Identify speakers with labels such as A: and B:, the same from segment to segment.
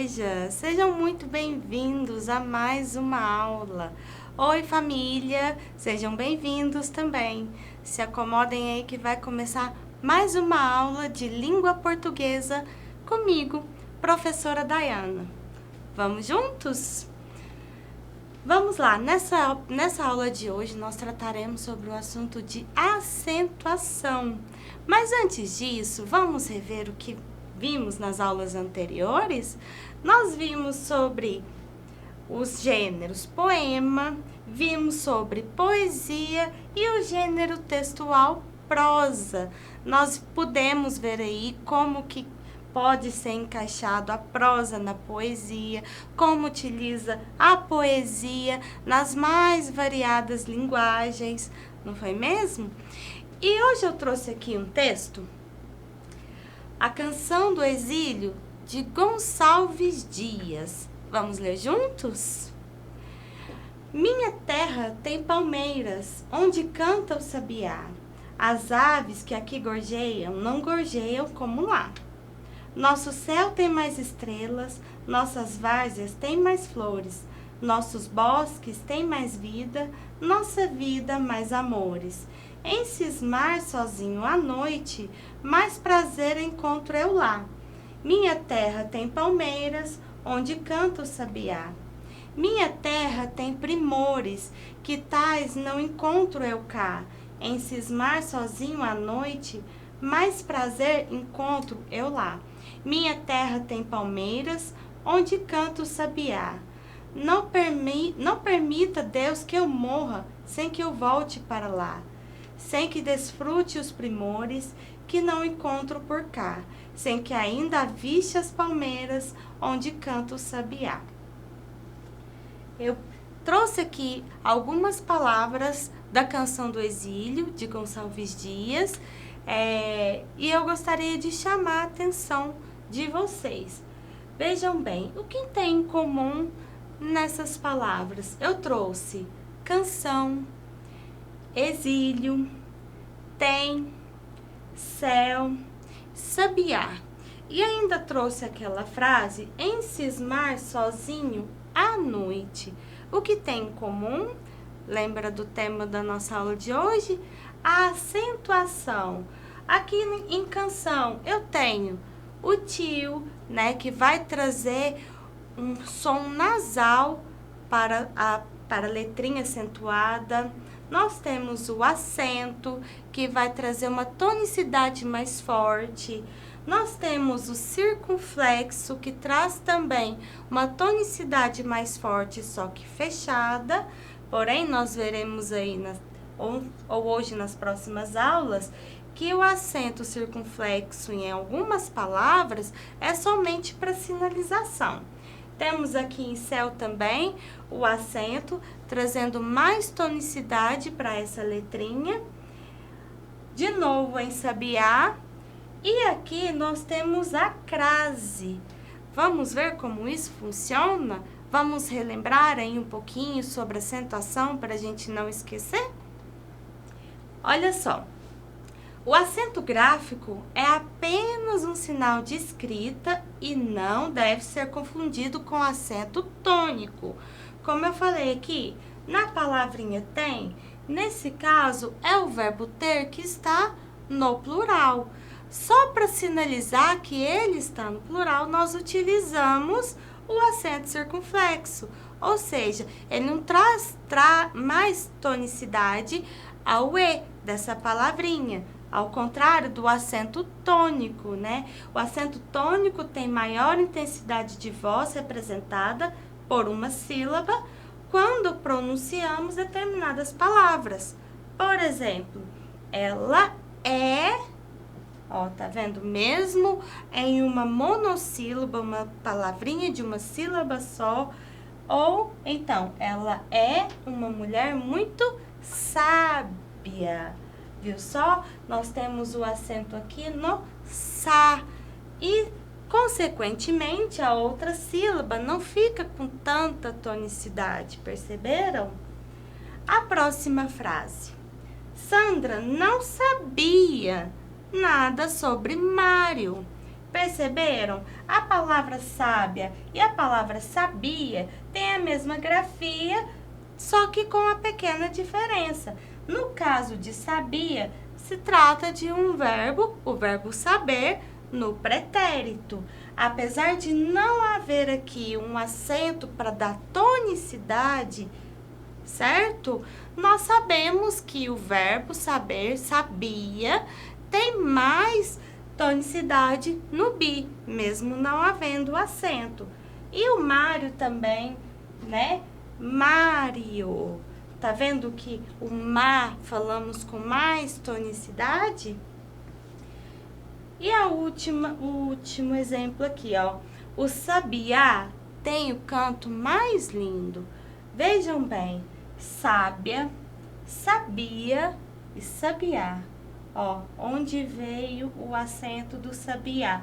A: igreja! Sejam muito bem-vindos a mais uma aula. Oi, família! Sejam bem-vindos também. Se acomodem aí que vai começar mais uma aula de língua portuguesa comigo, professora Dayana. Vamos juntos? Vamos lá, nessa aula de hoje nós trataremos sobre o assunto de acentuação. Mas antes disso, vamos rever o que vimos nas aulas anteriores. Nós vimos sobre os gêneros poema, vimos sobre poesia e o gênero textual prosa. Nós pudemos ver aí como que pode ser encaixado a prosa na poesia, como utiliza a poesia nas mais variadas linguagens, não foi mesmo? E hoje eu trouxe aqui um texto, A Canção do Exílio, de Gonçalves Dias. Vamos ler juntos? Minha terra tem palmeiras, onde canta o sabiá. As aves que aqui gorjeiam, não gorjeiam como lá. Nosso céu tem mais estrelas, nossas várzeas têm mais flores, nossos bosques têm mais vida, nossa vida mais amores. Em cismar sozinho à noite, mais prazer encontro eu lá. Minha terra tem palmeiras, onde canta o sabiá. Minha terra tem primores, que tais não encontro eu cá. Em cismar sozinho à noite, mais prazer encontro eu lá. Minha terra tem palmeiras, onde canta o sabiá. Não permita, Deus, que eu morra sem que eu volte para lá, sem que desfrute os primores que não encontro por cá, sem que ainda aviste as palmeiras, onde canta o sabiá. Eu trouxe aqui algumas palavras da Canção do Exílio, de Gonçalves Dias, e eu gostaria de chamar a atenção de vocês. Vejam bem, o que tem em comum nessas palavras? Eu trouxe canção, exílio, tem, céu, sabiá. E ainda trouxe aquela frase, encismar sozinho à noite. O que tem em comum? Lembra do tema da nossa aula de hoje? A acentuação. Aqui em canção eu tenho o tio, né, que vai trazer um som nasal para a letrinha acentuada. Nós temos o acento, que vai trazer uma tonicidade mais forte. Nós temos o circunflexo, que traz também uma tonicidade mais forte, só que fechada. Porém, nós veremos aí, ou hoje nas próximas aulas, que o acento circunflexo em algumas palavras é somente para sinalização. Temos aqui em céu também o acento, trazendo mais tonicidade para essa letrinha. De novo em sabiá. E aqui nós temos a crase. Vamos ver como isso funciona? Vamos relembrar aí um pouquinho sobre a acentuação para a gente não esquecer? Olha só. O acento gráfico é apenas um sinal de escrita e não deve ser confundido com acento tônico. Como eu falei aqui, na palavrinha tem, nesse caso é o verbo ter que está no plural. Só para sinalizar que ele está no plural, nós utilizamos o acento circunflexo. Ou seja, ele não traz mais tonicidade ao E dessa palavrinha. Ao contrário do acento tônico, né? O acento tônico tem maior intensidade de voz representada por uma sílaba quando pronunciamos determinadas palavras. Por exemplo, ela é, ó, tá vendo? Mesmo em uma monossílaba, uma palavrinha de uma sílaba só, ou então, ela é uma mulher muito sábia. Viu só? Nós temos o acento aqui no sa e, consequentemente, a outra sílaba não fica com tanta tonicidade, perceberam? A próxima frase. Sandra não sabia nada sobre Mário. Perceberam? A palavra sábia e a palavra sabia têm a mesma grafia, só que com uma pequena diferença. No caso de sabia, se trata de um verbo, o verbo saber, no pretérito. Apesar de não haver aqui um acento para dar tonicidade, certo? Nós sabemos que o verbo saber, sabia, tem mais tonicidade no bi, mesmo não havendo acento. E o Mário também, né? Mário. Tá vendo que o má falamos com mais tonicidade? E o último exemplo aqui, ó. O sabiá tem o canto mais lindo. Vejam bem, sábia, sabia e sabiá. Ó, onde veio o acento do sabiá?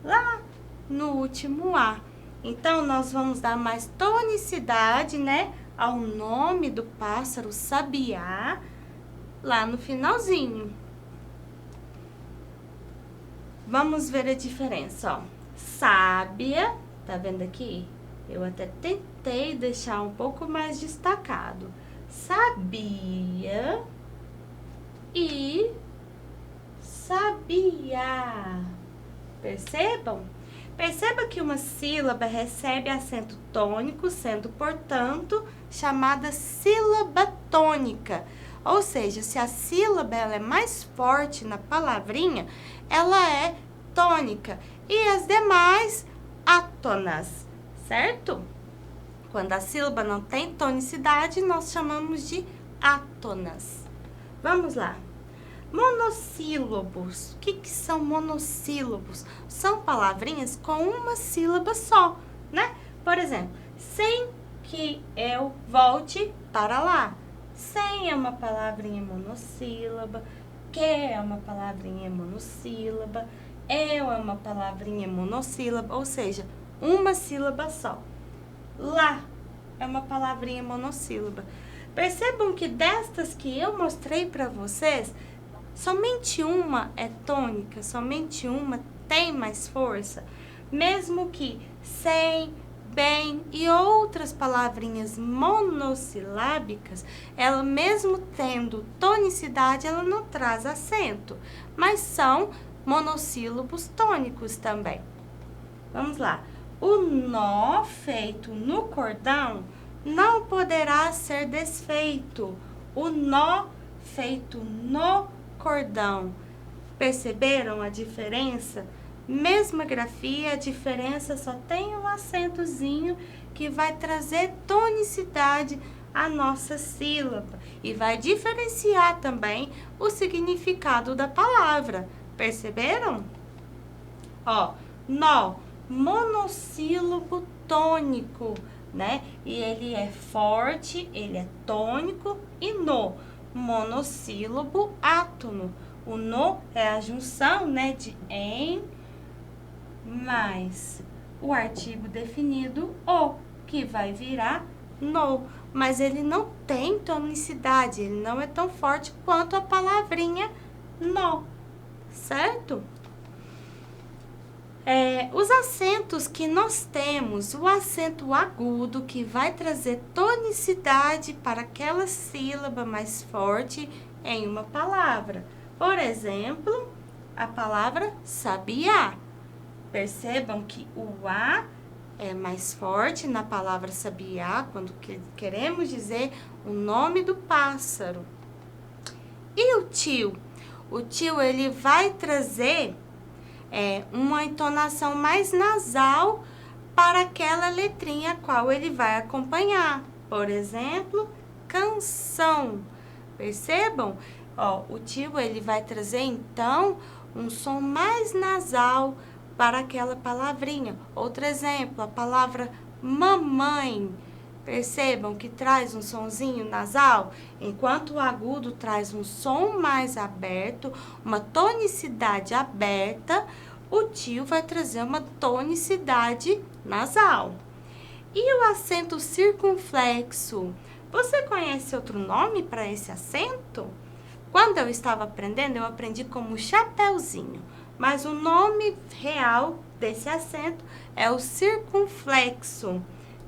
A: Lá no último A. Então, nós vamos dar mais tonicidade, né, ao nome do pássaro sabiá, lá no finalzinho. Vamos ver a diferença, ó. Sábia, tá vendo aqui? Eu até tentei deixar um pouco mais destacado. Sabia e sabia. Percebam? Perceba que uma sílaba recebe acento tônico, sendo, portanto, chamada sílaba tônica. Ou seja, se a sílaba ela é mais forte na palavrinha, ela é tônica. E as demais, átonas, certo? Quando a sílaba não tem tonicidade, nós chamamos de átonas. Vamos lá. Monossílabos. O que são monossílabos? São palavrinhas com uma sílaba só, né? Por exemplo, sem que eu volte para lá. Sem é uma palavrinha monossílaba, que é uma palavrinha monossílaba, eu é uma palavrinha monossílaba, ou seja, uma sílaba só. Lá é uma palavrinha monossílaba. Percebam que destas que eu mostrei para vocês, somente uma é tônica, somente uma tem mais força. Mesmo que sem, bem e outras palavrinhas monossilábicas, ela mesmo tendo tonicidade, ela não traz acento, mas são monossílabos tônicos também. Vamos lá. O nó feito no cordão não poderá ser desfeito. O nó feito no cordão. Perceberam a diferença? Mesma grafia, a diferença só tem um acentozinho que vai trazer tonicidade à nossa sílaba e vai diferenciar também o significado da palavra. Perceberam? Ó, nó, monossílabo tônico, né? E ele é forte, ele é tônico, e no, monossílabo átono. O no é a junção, né, de em mais o artigo definido o, que vai virar no. Mas ele não tem tonicidade, ele não é tão forte quanto a palavrinha no, certo? Os acentos que nós temos, o acento agudo, que vai trazer tonicidade para aquela sílaba mais forte em uma palavra. Por exemplo, a palavra sabiá. Percebam que o A é mais forte na palavra sabiá, quando queremos dizer o nome do pássaro. E o tio? O tio, ele vai trazer uma entonação mais nasal para aquela letrinha a qual ele vai acompanhar. Por exemplo, canção. Percebam? Ó, o tio, ele vai trazer, então, um som mais nasal para aquela palavrinha. Outro exemplo, a palavra mamãe. Percebam que traz um sonzinho nasal, enquanto o agudo traz um som mais aberto, uma tonicidade aberta, o tio vai trazer uma tonicidade nasal. E o acento circunflexo? Você conhece outro nome para esse acento? Quando eu estava aprendendo, eu aprendi como chapeuzinho. mas o nome real desse acento é o circunflexo,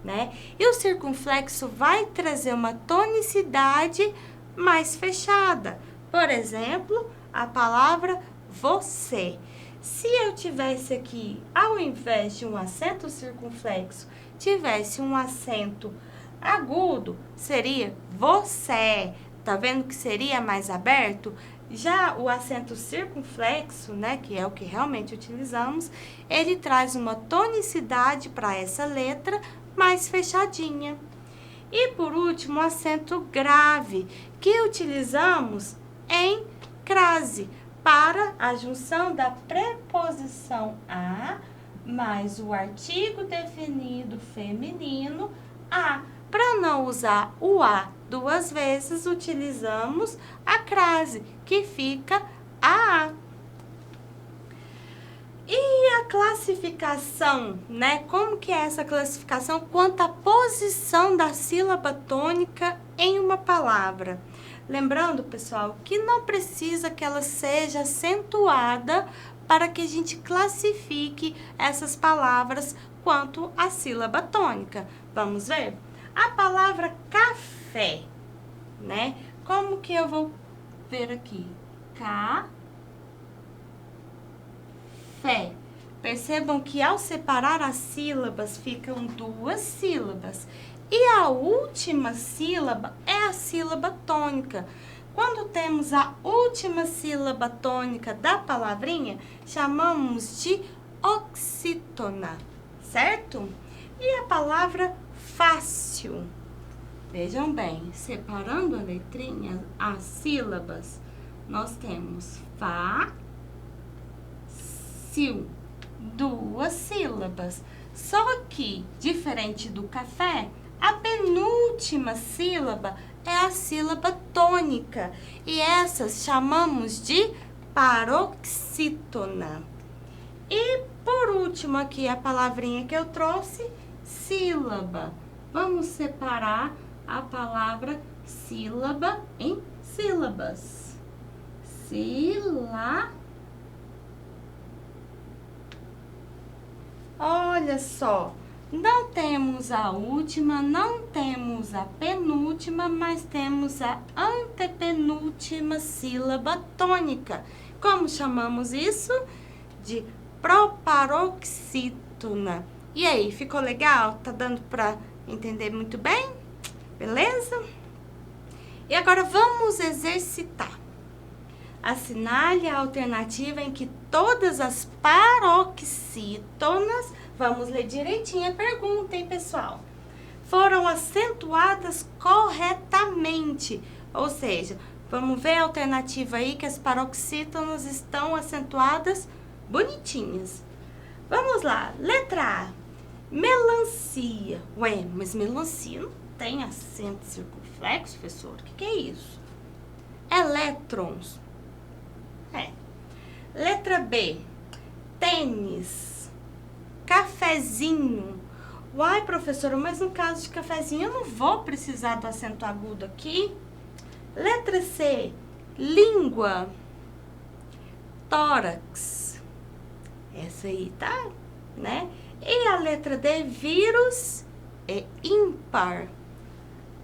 A: né? E o circunflexo vai trazer uma tonicidade mais fechada. Por exemplo, a palavra você. Se eu tivesse aqui, ao invés de um acento circunflexo, tivesse um acento agudo, seria você. Tá vendo que seria mais aberto? Já o acento circunflexo, né, que é o que realmente utilizamos, ele traz uma tonicidade para essa letra mais fechadinha. E por último, o acento grave, que utilizamos em crase, para a junção da preposição a mais o artigo definido feminino a. Para não usar o a duas vezes, utilizamos a crase, que fica a. E a classificação, né? Como que é essa classificação quanto à posição da sílaba tônica em uma palavra? Lembrando, pessoal, que não precisa que ela seja acentuada para que a gente classifique essas palavras quanto à sílaba tônica. Vamos ver? A palavra café, né? Como que eu vou ver aqui? Café. Percebam que ao separar as sílabas, ficam duas sílabas. E a última sílaba é a sílaba tônica. Quando temos a última sílaba tônica da palavrinha, chamamos de oxítona, certo? E a palavra fácil. Vejam bem, separando a letrinha, as sílabas, nós temos fácil, duas sílabas. Só que, diferente do café, a penúltima sílaba é a sílaba tônica e essas chamamos de paroxítona. E por último aqui a palavrinha que eu trouxe, sílaba. Vamos separar a palavra sílaba em sílabas. Olha só. Não temos a última, não temos a penúltima, mas temos a antepenúltima sílaba tônica. Como chamamos isso? De proparoxítona. E aí, ficou legal? Tá dando para entender muito bem? Beleza? E agora vamos exercitar. Assinale a alternativa em que todas as paroxítonas, vamos ler direitinho a pergunta, hein, pessoal? Foram acentuadas corretamente. Ou seja, vamos ver a alternativa aí que as paroxítonas estão acentuadas bonitinhas. Vamos lá, letra A. Melancia. Ué, mas melancia não tem acento circunflexo, professor? O que é isso? Elétrons. Letra B. Tênis. Cafezinho. Uai, professora, mas no caso de cafezinho eu não vou precisar do acento agudo aqui. Letra C. Língua. Tórax. Essa aí tá, né? E a letra D. Vírus é ímpar.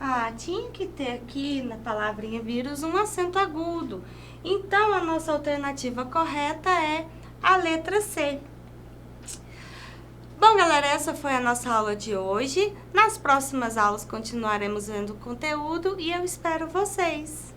A: Ah, tinha que ter aqui na palavrinha vírus um acento agudo. Então, a nossa alternativa correta é a letra C. Bom, galera, essa foi a nossa aula de hoje. Nas próximas aulas continuaremos vendo o conteúdo e eu espero vocês.